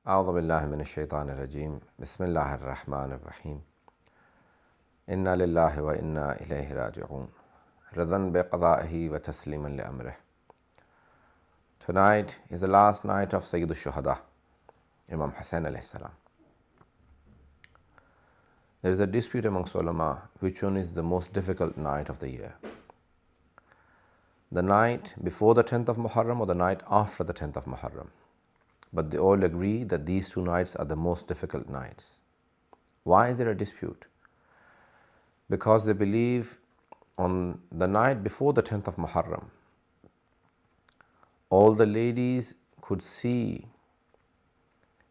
أعوذ بالله من الشيطان الرجيم بسم الله الرحمن الرحيم إنا لله وإنا إليه راجعون رضا بقضائه وتسليما لأمره. Tonight is the last night of Sayyid al-Shuhada, Imam Hussain alayhi salam. There is a dispute amongst ulama which one is the most difficult night of the year. The night before the 10th of Muharram or the night after the 10th of Muharram. But they all agree that these two nights are the most difficult nights. Why is there a dispute? Because they believe on the night before the 10th of Muharram, all the ladies could see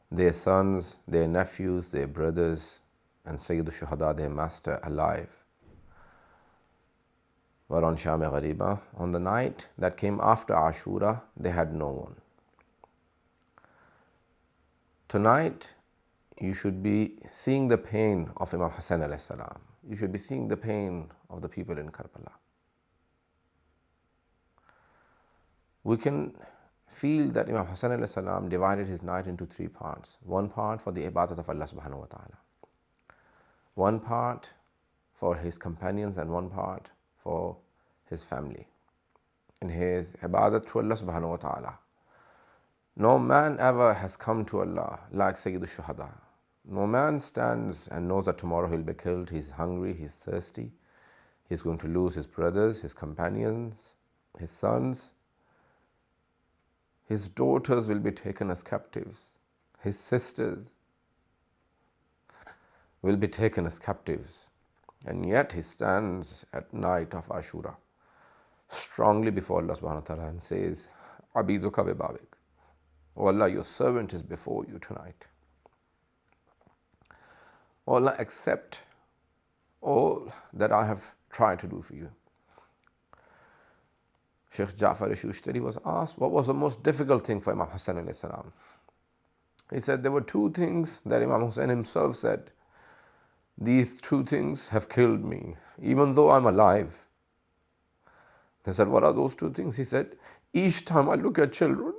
their sons, their nephews, their brothers, and Sayyid al-Shuhada, their master, alive. But on Sham Ghariba, on the night that came after Ashura, they had no one. Tonight, you should be seeing the pain of Imam Hussain alayhi salam. You should be seeing the pain of the people in Karbala. We can feel that Imam Hussain alayhi salam divided his night into three parts. One part for the ibadat of Allah subhanahu wa ta'ala. One part for his companions and one part for his family. In his ibadat to Allah subhanahu wa ta'ala. No man ever has come to Allah like Sayyid al-Shuhada. No man stands and knows that tomorrow he'll be killed. He's hungry, he's thirsty. He's going to lose his brothers, his companions, his sons. His daughters will be taken as captives. His sisters will be taken as captives. And yet he stands at night of Ashura strongly before Allah subhanahu wa ta'ala and says, Abiduka bi babik. Oh Allah, your servant is before you tonight. Oh Allah, accept all that I have tried to do for you. Sheikh Ja'far Shushtari was asked, what was the most difficult thing for Imam Hussain alayhi salam? He said there were two things that Imam Hussain himself said, these two things have killed me, even though I'm alive. They said, what are those two things? He said, each time I look at children,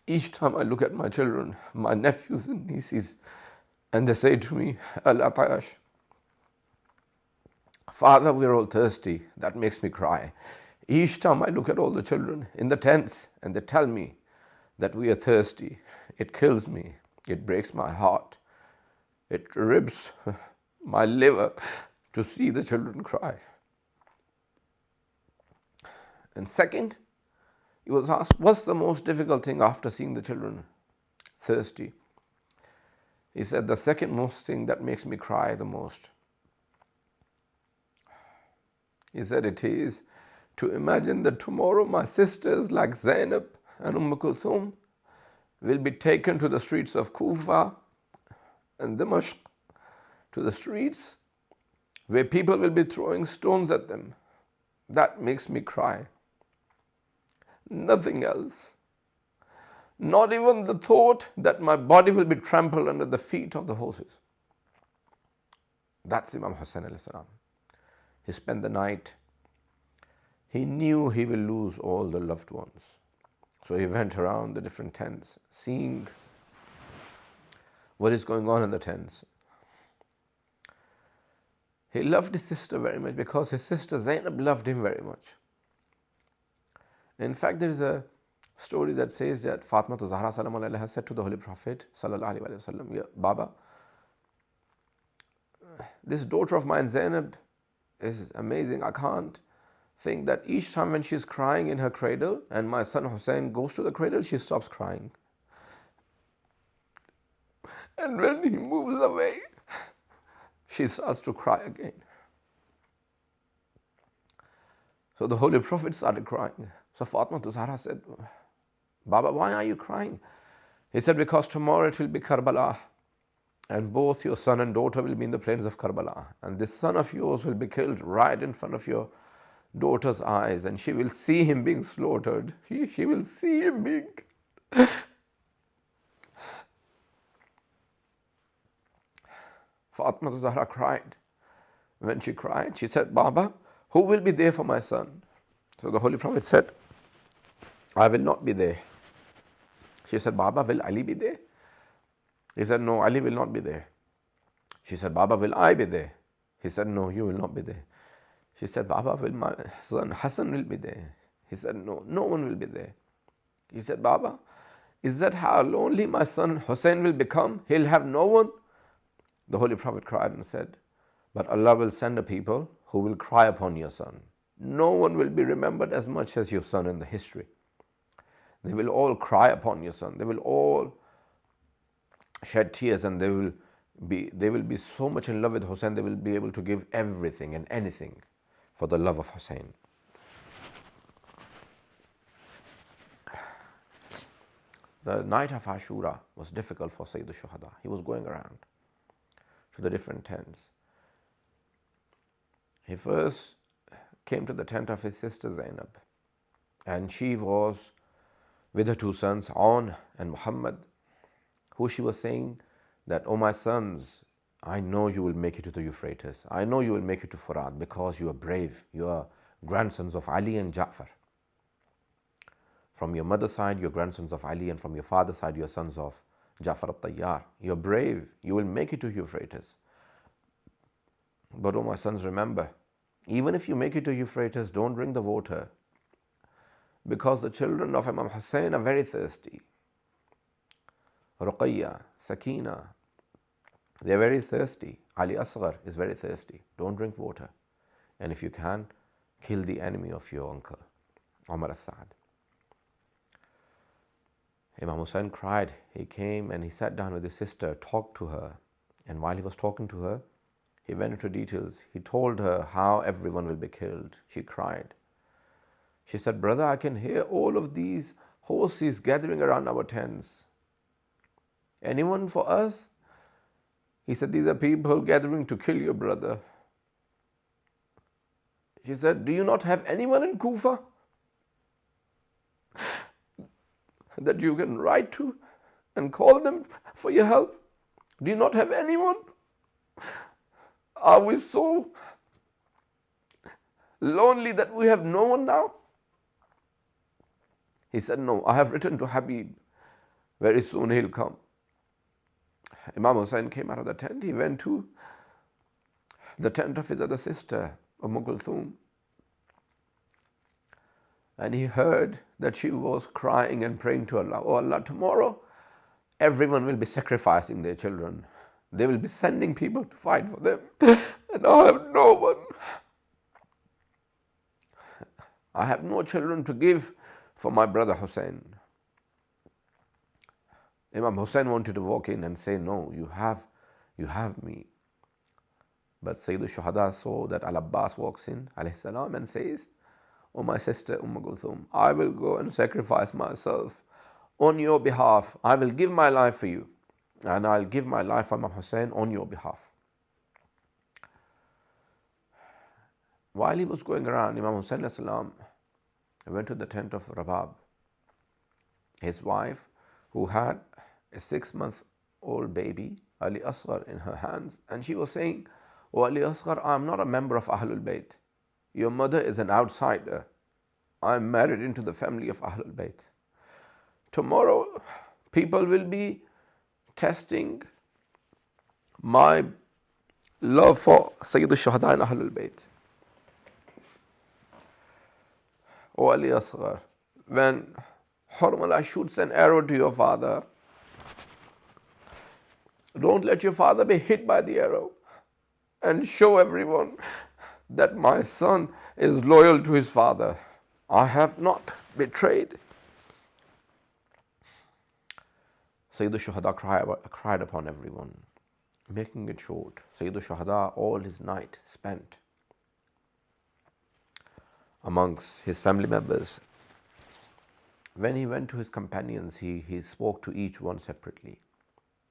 each time I look at my children, my nephews and nieces, and they say to me, Al-Atash, Father, we're all thirsty. That makes me cry. Each time I look at all the children in the tents and they tell me that we are thirsty, it kills me. It breaks my heart. It rips my liver to see the children cry. And second, he was asked, what's the most difficult thing after seeing the children thirsty? He said, the second most thing that makes me cry the most. He said, it is to imagine that tomorrow my sisters like Zainab and Kulthum will be taken to the streets of Kufa and Dimashq, to the streets where people will be throwing stones at them. That makes me cry. Nothing else. Not even the thought that my body will be trampled under the feet of the horses. That's Imam Hussain alayhi salam. He spent the night. He knew he will lose all the loved ones. So he went around the different tents, seeing what is going on in the tents. He loved his sister very much because his sister Zainab loved him very much. In fact, there is a story that says that Fatima Zahra salam alayha has said to the Holy Prophet sallallahu alayhi wa sallam, Baba, this daughter of mine Zainab is amazing. I can't think that each time when she's crying in her cradle and my son Hussein goes to the cradle, she stops crying. And when he moves away, she starts to cry again. So the Holy Prophet started crying. So Fatima Zahra said, Baba, why are you crying? He said, because tomorrow it will be Karbala and both your son and daughter will be in the plains of Karbala. And this son of yours will be killed right in front of your daughter's eyes and she will see him being slaughtered. She will see him being... Fatima Zahra cried When she cried, she said, Baba, who will be there for my son? So the Holy Prophet said, I will not be there. She said, Baba, will Ali be there? He said, no, Ali will not be there. She said, Baba, will I be there? He said, no, you will not be there. She said, Baba, will my son Hassan will be there? He said, no, no one will be there. He said, Baba, is that how lonely my son Hussain will become? He'll have no one. The Holy Prophet cried and said, but Allah will send a people who will cry upon your son. No one will be remembered as much as your son in the history. They will all cry upon your son. They will all shed tears, and they will be so much in love with Hussain, they will be able to give everything and anything for the love of Hussain. The night of Ashura was difficult for Sayyid al-Shuhada. He was going around to the different tents. He first came to the tent of his sister Zainab, and she was with her two sons, Aun and Muhammad, who she was saying that, oh my sons, I know you will make it to the Euphrates. I know you will make it to Furat because you are brave. You are grandsons of Ali and Ja'far. From your mother's side, you're grandsons of Ali, and from your father's side, you're sons of Ja'far al-Tayyar. You're brave. You will make it to Euphrates. But oh my sons, remember, even if you make it to Euphrates, don't drink the water, because the children of Imam Hussain are very thirsty. Ruqayya, Sakina, they are very thirsty. Ali Asghar is very thirsty. Don't drink water. And if you can, kill the enemy of your uncle, Umar as-Sa'd. Imam Hussain cried. He came and he sat down with his sister, talked to her. And while he was talking to her, he went into details. He told her how everyone will be killed. She cried. She said, brother, I can hear all of these horses gathering around our tents. Anyone for us? He said, these are people gathering to kill your brother. She said, do you not have anyone in Kufa that you can write to and call them for your help? Do you not have anyone? Are we so lonely that we have no one now? He said, no, I have written to Habib. Very soon he'll come. Imam Hussain came out of the tent. He went to the tent of his other sister, Kulthum. And he heard that she was crying and praying to Allah. Oh Allah, tomorrow everyone will be sacrificing their children. They will be sending people to fight for them. And I have no one. I have no children to give for my brother Hussain. Imam Hussain wanted to walk in and say, no, you have me. But Sayyid al-Shuhada saw that Al-Abbas walks in, alayhi salam, and says, oh my sister Kulthum, I will go and sacrifice myself on your behalf. I will give my life for you, and I'll give my life for Imam Hussain on your behalf. While he was going around, Imam Hussain alayhi salam went to the tent of Rabab, his wife, who had a 6-month-old baby, Ali Asghar, in her hands, and she was saying, oh Ali Asghar, I am not a member of Ahlul Bayt. Your mother is an outsider. I am married into the family of Ahlul Bayt. Tomorrow, people will be testing my love for Sayyid al-Shuhada and Ahlul Bayt. Oh Ali Asghar, when Harmala shoots an arrow to your father, don't let your father be hit by the arrow, and show everyone that my son is loyal to his father. I have not betrayed. Sayyid al-Shuhada cried upon everyone. Making it short, Sayyid al-Shuhada all his night spent amongst his family members. When he went to his companions, he spoke to each one separately.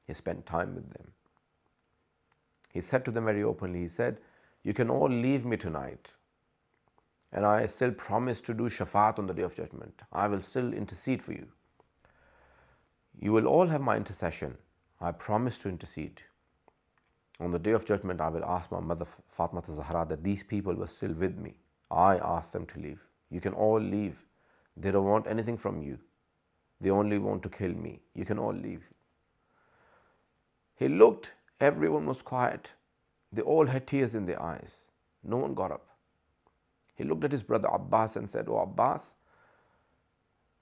He spent time with them. He said to them very openly, he said, you can all leave me tonight, and I still promise to do shafaat on the Day of Judgment. I will still intercede for you. You will all have my intercession. I promise to intercede. On the Day of Judgment, I will ask my mother Fatima Zahra that these people were still with me. I asked them to leave. You can all leave. They don't want anything from you. They only want to kill me. You can all leave. He looked, everyone was quiet. They all had tears in their eyes. No one got up. He looked at his brother Abbas and said, "Oh Abbas,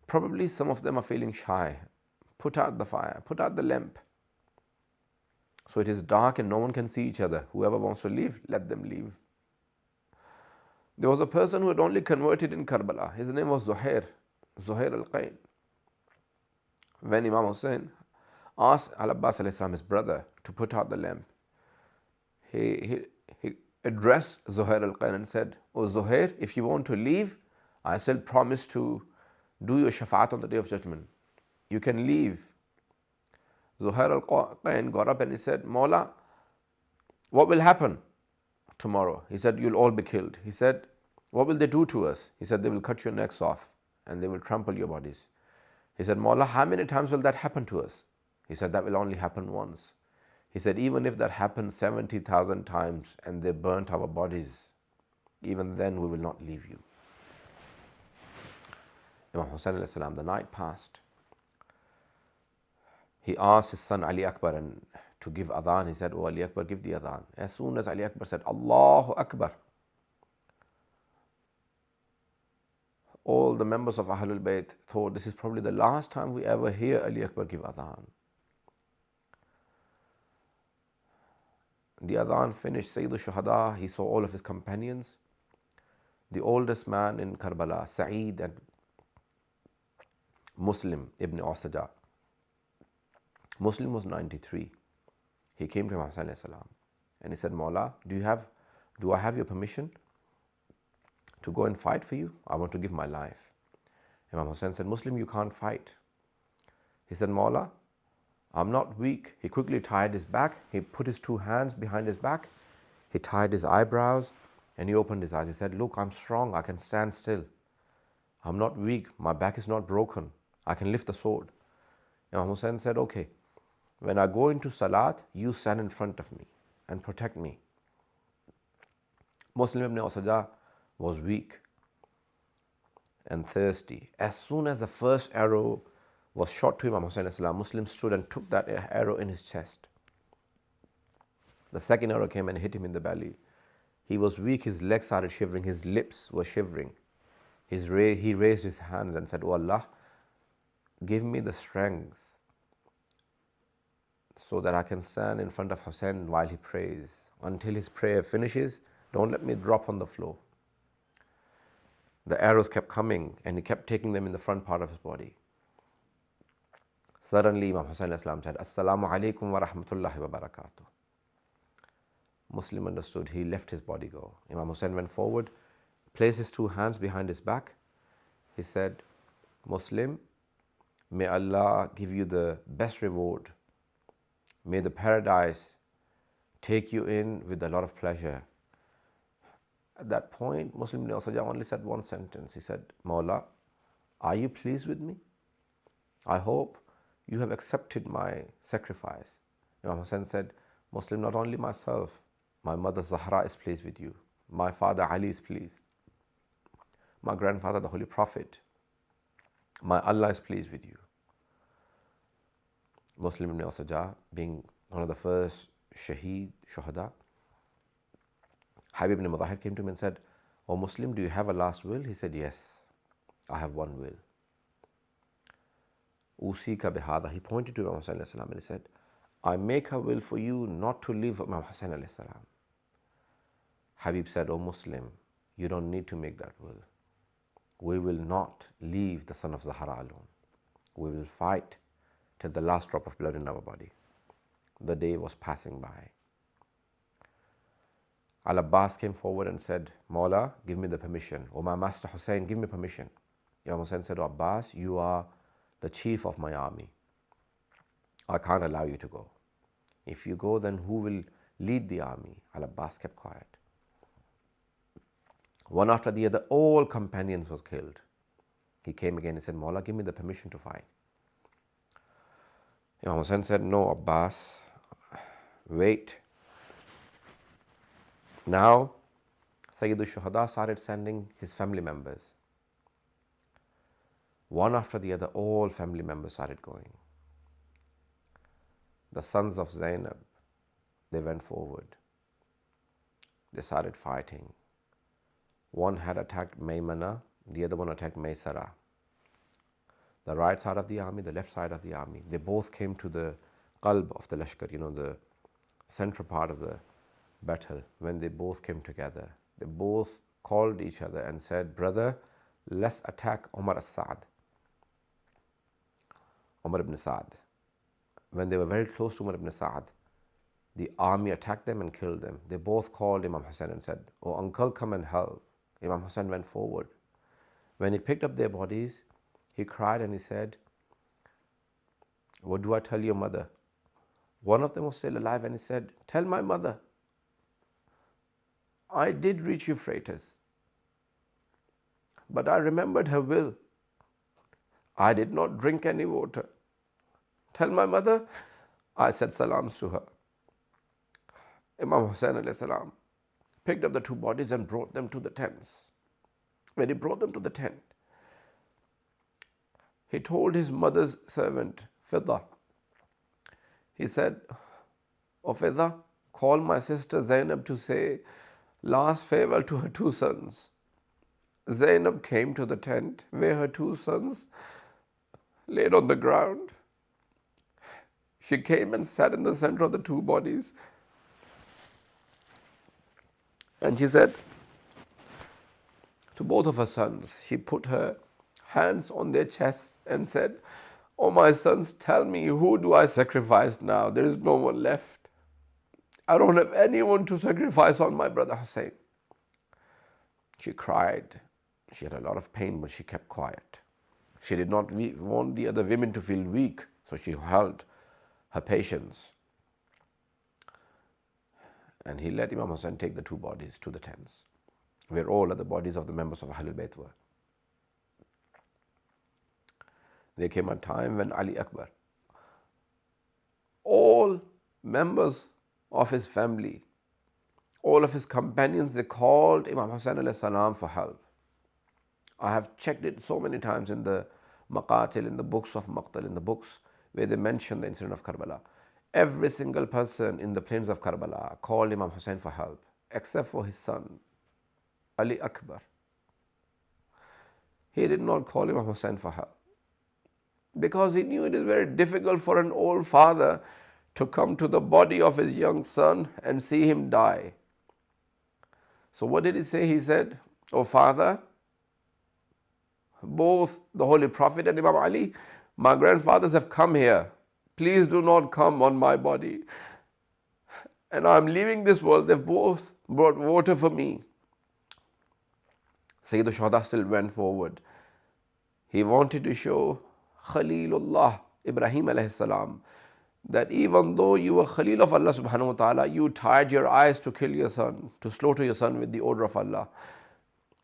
probably some of them are feeling shy. Put out the fire, put out the lamp. So it is dark and no one can see each other. Whoever wants to leave, let them leave." There was a person who had only converted in Karbala. His name was Zuhair al-Qayn. When Imam Hussain asked Al-Abbas his brother, to put out the lamp, he addressed Zuhair al-Qayn and said, "Oh Zuhair, if you want to leave, I shall promise to do your shafaat on the Day of Judgment. You can leave." Zuhair al-Qayn got up and he said, "Mawla, what will happen tomorrow?" He said, "You'll all be killed." He said, "What will they do to us?" He said, "They will cut your necks off and they will trample your bodies." He said, "Mawla, how many times will that happen to us?" He said, "That will only happen once." He said, "Even if that happened 70,000 times and they burnt our bodies, even then we will not leave you." Imam Hussain alayhi salam, the night passed. He asked his son Ali Akbar to give adhan. He said, "Oh Ali Akbar, give the adhan." As soon as Ali Akbar said, "Allahu Akbar," all the members of Ahlul Bayt thought this is probably the last time we ever hear Ali Akbar give adhan. The adhan finished. Sayyidul Shuhada, he saw all of his companions. The oldest man in Karbala, Sa'id and Muslim ibn Usaja. Muslim was 93. He came to Imam Hussain alayhi salam and he said, "Mawla, do I have your permission to go and fight for you? I want to give my life." Imam Hussain said, "Muslim, you can't fight." He said, "Mawla, I'm not weak." He quickly tied his back. He put his two hands behind his back. He tied his eyebrows and he opened his eyes. He said, "Look, I'm strong. I can stand still. I'm not weak. My back is not broken. I can lift the sword." Imam Hussain said, "Okay, when I go into Salat, you stand in front of me and protect me." Muslim ibn Usaja was weak and thirsty. As soon as the first arrow was shot to Imam Hussain, Muslim stood and took that arrow in his chest. The second arrow came and hit him in the belly. He was weak, his legs started shivering, his lips were shivering. He raised his hands and said, "Oh Allah, give me the strength so that I can stand in front of Hussain while he prays. Until his prayer finishes, don't let me drop on the floor." The arrows kept coming and he kept taking them in the front part of his body. Suddenly Imam Hussain said, "Assalamu alaikum wa rahmatullahi wa barakatuh." Muslim understood. He let his body go. Imam Hussain went forward, placed his two hands behind his back. He said, "Muslim, may Allah give you the best reward. May the paradise take you in with a lot of pleasure." At that point, Muslim only said one sentence. He said, "Mawla, are you pleased with me? I hope you have accepted my sacrifice." Imam Hussain said, "Muslim, not only myself, my mother Zahra is pleased with you. My father Ali is pleased. My grandfather, the Holy Prophet. My Allah is pleased with you." Muslim ibn Usaja, being one of the first shuhada, Habib ibn Mudahir came to him and said, "Oh Muslim, do you have a last will?" He said, "Yes, I have one will." Usika bihada. He pointed to Imam Hussain and he said, "I make a will for you not to leave Imam Hussain." Habib said, "Oh Muslim, you don't need to make that will. We will not leave the son of Zahra alone. We will fight till the last drop of blood in our body." The day was passing by. Al-Abbas came forward and said, "Mawla, give me the permission." "Oh my master Hussain, give me permission." Imam Hussain said, "Oh Abbas, you are the chief of my army. I can't allow you to go. If you go, then who will lead the army?" Al-Abbas kept quiet. One after the other, all companions was killed. He came again and said, "Mawla, give me the permission to fight." Imam Hussain said, "No, Abbas, wait. Now, Sayyidul Shuhada started sending his family members. One after the other, all family members started going. The sons of Zainab, they went forward. They started fighting. One had attacked Maymana, the other one attacked Maysara. The right side of the army, the left side of the army. They both came to the qalb of the lashkar, the central part of the battle. When they both came together, they both called each other and said, brother, let's attack Umar ibn Sa'd. When they were very close to Umar ibn Sa'd, the army attacked them and killed them. They both called Imam Hussain and said, oh uncle, come and help. Imam Hussain went forward. When he picked up their bodies, he cried and he said, what do I tell your mother? One of them was still alive and he said, tell my mother, I did reach Euphrates, but I remembered her will. I did not drink any water. Tell my mother, I said salams to her. Imam Hussain alayhi salam picked up the two bodies and brought them to the tents. When he brought them to the tent, he told his mother's servant, Fidda, he said, O Fidda, call my sister Zainab to say last farewell to her two sons. Zainab came to the tent where her two sons laid on the ground. She came and sat in the center of the two bodies. And she said to both of her sons, she put her hands on their chests and said, "Oh my sons, tell me, who do I sacrifice now? There is no one left. I don't have anyone to sacrifice on my brother Hussain." She cried. She had a lot of pain, but she kept quiet. She did not want the other women to feel weak, so she held her patience. And he let Imam Hussain take the two bodies to the tents, where all other bodies of the members of Ahlul Bayt were. There came a time when Ali Akbar, all members of his family, all of his companions, they called Imam Hussain alayhi salam for help. I have checked it so many times in the Maqatil, in the books of Maqtal, in the books where they mention the incident of Karbala. Every single person in the plains of Karbala called Imam Hussain for help, except for his son, Ali Akbar. He did not call Imam Hussain for help, because he knew it is very difficult for an old father to come to the body of his young son and see him die. So what did he say? He said, "O father, both the Holy Prophet and Imam Ali, my grandfathers have come here. Please do not come on my body. And I'm leaving this world. They've both brought water for me." Sayyid al-Shuhada still went forward. He wanted to show Khalilullah, Ibrahim alayhi salam, that even though you were Khalil of Allah subhanahu wa ta'ala, you tied your eyes to kill your son, to slaughter your son with the order of Allah.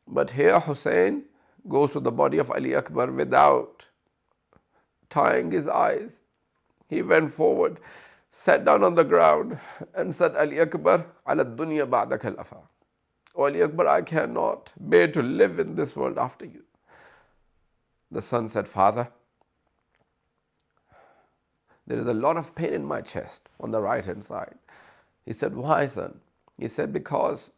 But here Hussein goes to the body of Ali Akbar without tying his eyes. He went forward, sat down on the ground and said, "Ali Akbar, ala dunya ba'daka al-afa." "Oh Ali Akbar, I cannot bear to live in this world after you." The son said, "Father, there is a lot of pain in my chest on the right hand side." He said, "Why, son?" He said, "Because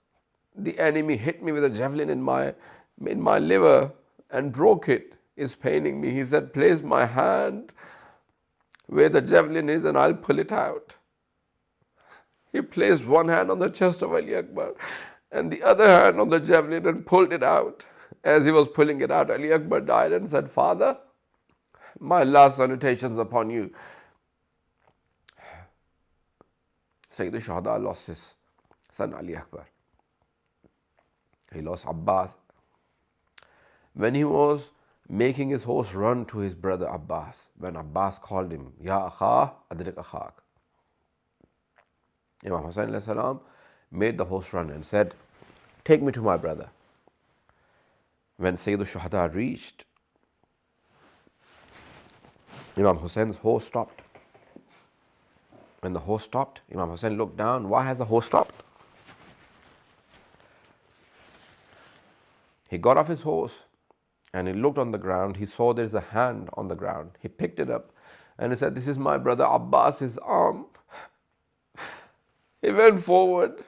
the enemy hit me with a javelin in my liver and broke it. It's paining me." He said, "Place my hand where the javelin is and I'll pull it out." He placed one hand on the chest of Ali Akbar and the other hand on the javelin and pulled it out. As he was pulling it out, Ali Akbar died and said, "Father, my last salutations upon you." Sayyid al-Shuhada lost his son Ali Akbar. He lost Abbas. When he was making his horse run to his brother Abbas, when Abbas called him, "Ya akha, adrik akhak," Imam Hussain alayhi salam made the horse run and said, "Take me to my brother." When Sayyid al-Shuhada reached, Imam Hussein's horse stopped. When the horse stopped, Imam Hussain looked down. Why has the horse stopped? He got off his horse and he looked on the ground. He saw there's a hand on the ground. He picked it up and he said, "This is my brother Abbas's arm." He went forward.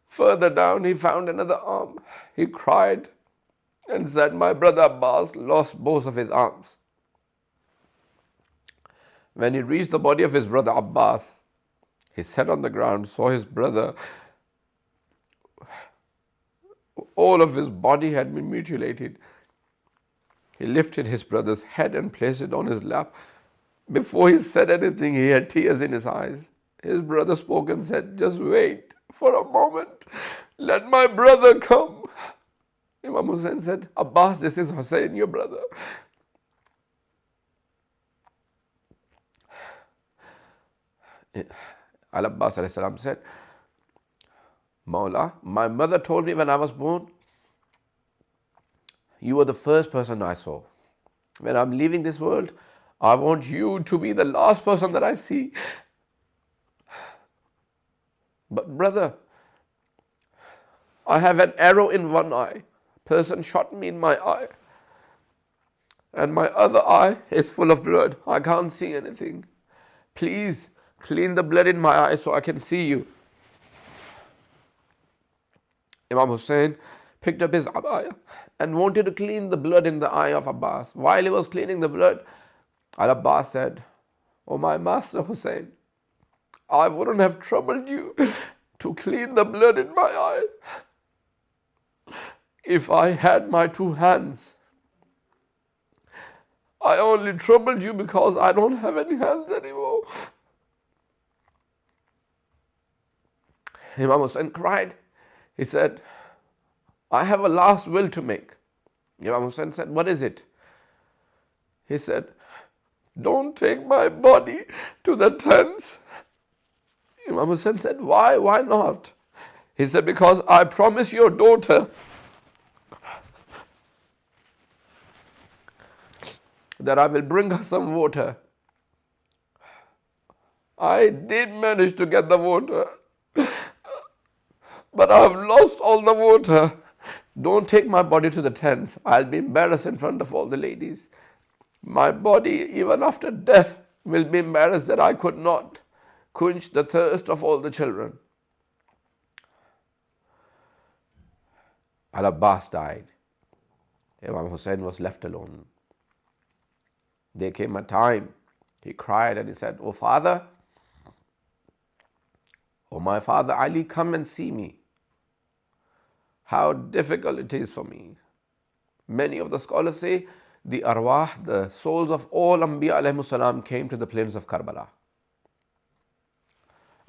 Further down, he found another arm. He cried and said, "My brother Abbas lost both of his arms." When he reached the body of his brother Abbas, he sat on the ground, saw his brother. All of his body had been mutilated. He lifted his brother's head and placed it on his lap. Before he said anything, he had tears in his eyes. His brother spoke and said, "Just wait for a moment. Let my brother come." Imam Hussain said, "Abbas, this is Hussain, your brother." Al-Abbas said, "Mawla, my mother told me when I was born, you were the first person I saw. When I'm leaving this world, I want you to be the last person that I see. But brother, I have an arrow in one eye. A person shot me in my eye. And my other eye is full of blood. I can't see anything. Please clean the blood in my eye so I can see you." Imam Hussain picked up his abaya and wanted to clean the blood in the eye of Abbas. While he was cleaning the blood, Al-Abbas said, "Oh my master Hussain, I wouldn't have troubled you to clean the blood in my eye if I had my two hands. I only troubled you because I don't have any hands anymore." Imam Hussain cried. He said, "I have a last will to make." Imam Hussain said, "What is it?" He said, "Don't take my body to the Thames." Imam Hussain said, "Why? Why not?" He said, "Because I promised your daughter that I will bring her some water. I did manage to get the water, but I have lost all the water. Don't take my body to the Thames. I'll be embarrassed in front of all the ladies. My body, even after death, will be embarrassed that I could not quench the thirst of all the children." Al-Abbas died. Imam Hussain was left alone. There came a time, he cried and he said, "Oh father, oh my father Ali, come and see me. How difficult it is for me." Many of the scholars say the arwah, the souls of all Anbiya alayhimus salam came to the plains of Karbala.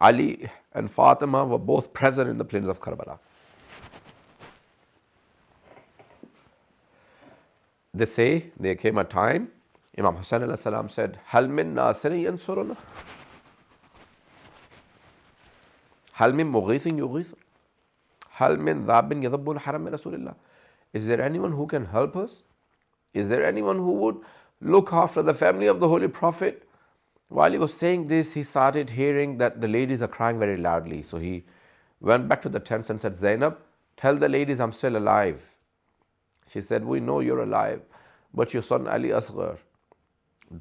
Ali and Fatima were both present in the plains of Karbala. They say there came a time, Imam Hussain alayhi salam said, "Hal min nasirin yansuruna? Hal min mughithin yughith? Hal min dhabin yadhabbul haram min Rasulillah?" Is there anyone who can help us? Is there anyone who would look after the family of the Holy Prophet? While he was saying this, he started hearing that the ladies are crying very loudly. So he went back to the tents and said, "Zainab, tell the ladies I'm still alive." She said, "We know you're alive, but your son Ali Asghar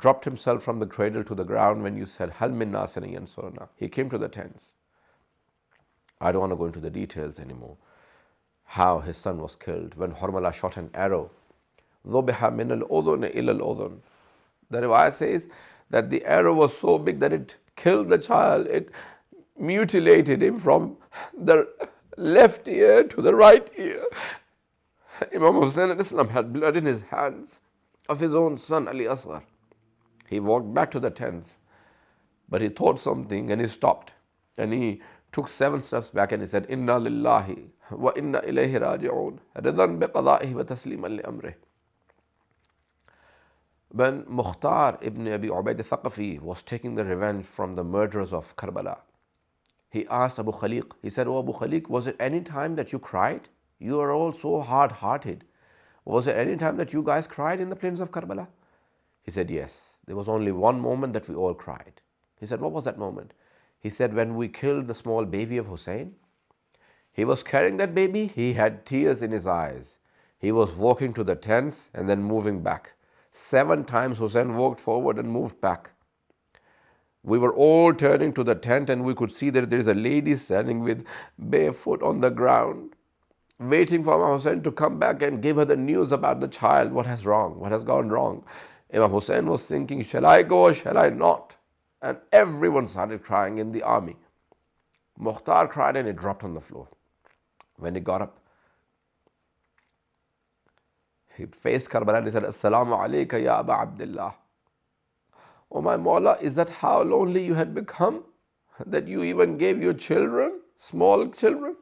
dropped himself from the cradle to the ground when you said, 'Hal min nasirin yansuruna.'" He came to the tents. I don't want to go into the details anymore. How his son was killed when Harmala shot an arrow. ذُبِحَ مِنَ الْأُذُنِ إِلَى الْأُذُنِ. The riwayah says that the arrow was so big that it killed the child. It mutilated him from the left ear to the right ear. Imam Hussain al-Islam had blood in his hands of his own son Ali Asghar. He walked back to the tents, but he thought something and he stopped. And he took 7 steps back and he said, "Inna lillahi wa inna ilayhi raji'un, ridan biqada'ihi wa tasliman li amrih." When Mukhtar ibn Abi Ubaid al-Thaqafi was taking the revenge from the murderers of Karbala, he asked Abu Khaliq, he said, "Oh Abu Khaliq, was it any time that you cried? You are all so hard-hearted. Was there any time that you guys cried in the plains of Karbala?" He said, "Yes. There was only one moment that we all cried." He said, "What was that moment?" He said, "When we killed the small baby of Hussein." He was carrying that baby, he had tears in his eyes. He was walking to the tents and then moving back. 7 times Hussein walked forward and moved back. We were all turning to the tent and we could see that there is a lady standing with barefoot on the ground, waiting for Imam Hussain to come back and give her the news about the child, what has gone wrong. Imam Hussain was thinking, shall I go or shall I not? And everyone started crying in the army. Mukhtar cried and he dropped on the floor. When he got up, he faced Karbala and he said, Assalamu alayka ya Aba Abdullah. Oh my Mawla, is that how lonely you had become? That you even gave your children, small children?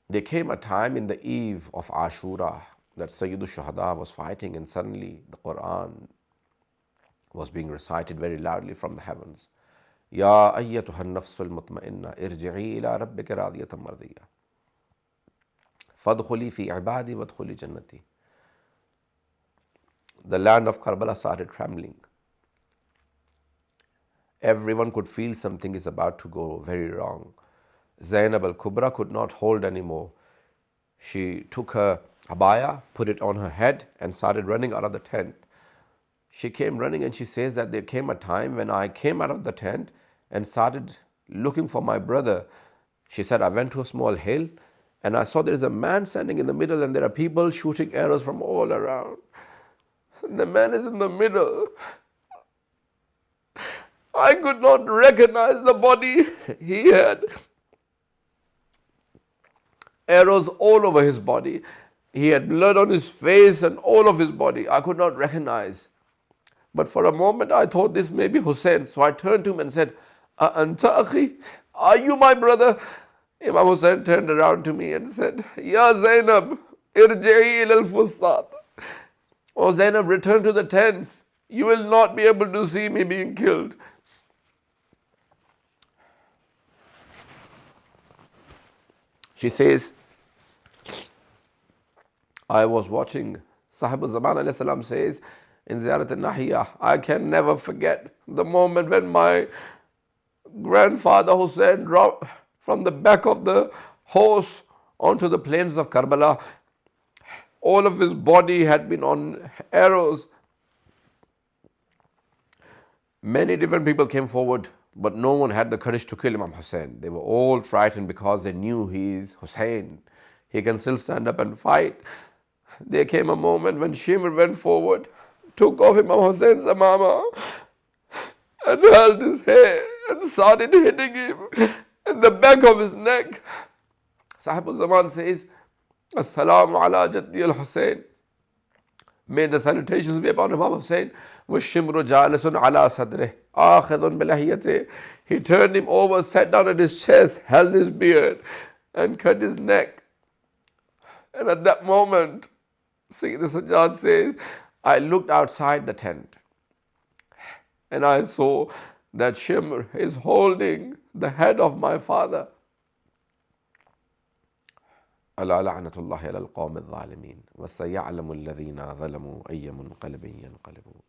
There came a time in the eve of Ashura that Sayyidul Shuhada was fighting and suddenly the Quran was being recited very loudly from the heavens. Ya ayyatuha nafsul mutma'inna irji'i ila rabbika radiyatan mardiyya. Fadkhuli fi ibadi wadkhuli jannati. The land of Karbala started trembling. Everyone could feel something is about to go very wrong. Zainab al-Kubra could not hold anymore. She took her abaya, put it on her head and started running out of the tent. She came running and she says that there came a time when I came out of the tent and started looking for my brother. She said, I went to a small hill and I saw there is a man standing in the middle and there are people shooting arrows from all around. The man is in the middle. I could not recognize the body. He had arrows all over his body. He had blood on his face and all of his body. I could not recognize. But for a moment I thought this may be Hussein. So I turned to him and said, Anta akhi, are you my brother? Imam Hussain turned around to me and said, Ya Zainab, irji'i ila al-fustat. Oh Zainab, return to the tents. You will not be able to see me being killed. She says, I was watching, Sahib al-Zaman alayhi salam says in Ziyarat al-Nahiyah, I can never forget the moment when my grandfather Hussein dropped from the back of the horse onto the plains of Karbala. All of his body had been on arrows. Many different people came forward, but no one had the courage to kill Imam Hussain. They were all frightened because they knew he is Hussain. He can still stand up and fight. There came a moment when Shimr went forward, took off Imam Hussain's amama and held his hair and started hitting him in the back of his neck. Sahib al-Zaman says, Assalamu ala Jaddi al-Hussain. May the salutations be upon Imam Hussain. وَالشِّمْرُ جَالِسٌ عَلَى صَدْرِهِ آخِذٌ بِلَحِيَتِهِ. He turned him over, sat down at his chest, held his beard and cut his neck. And at that moment, Sayyid Sajjad says, I looked outside the tent and I saw that Shimr is holding the head of my father. ألا لعنة الله على القوم الظالمين وسيعلم الذين ظلموا أي منقلب ينقلبون.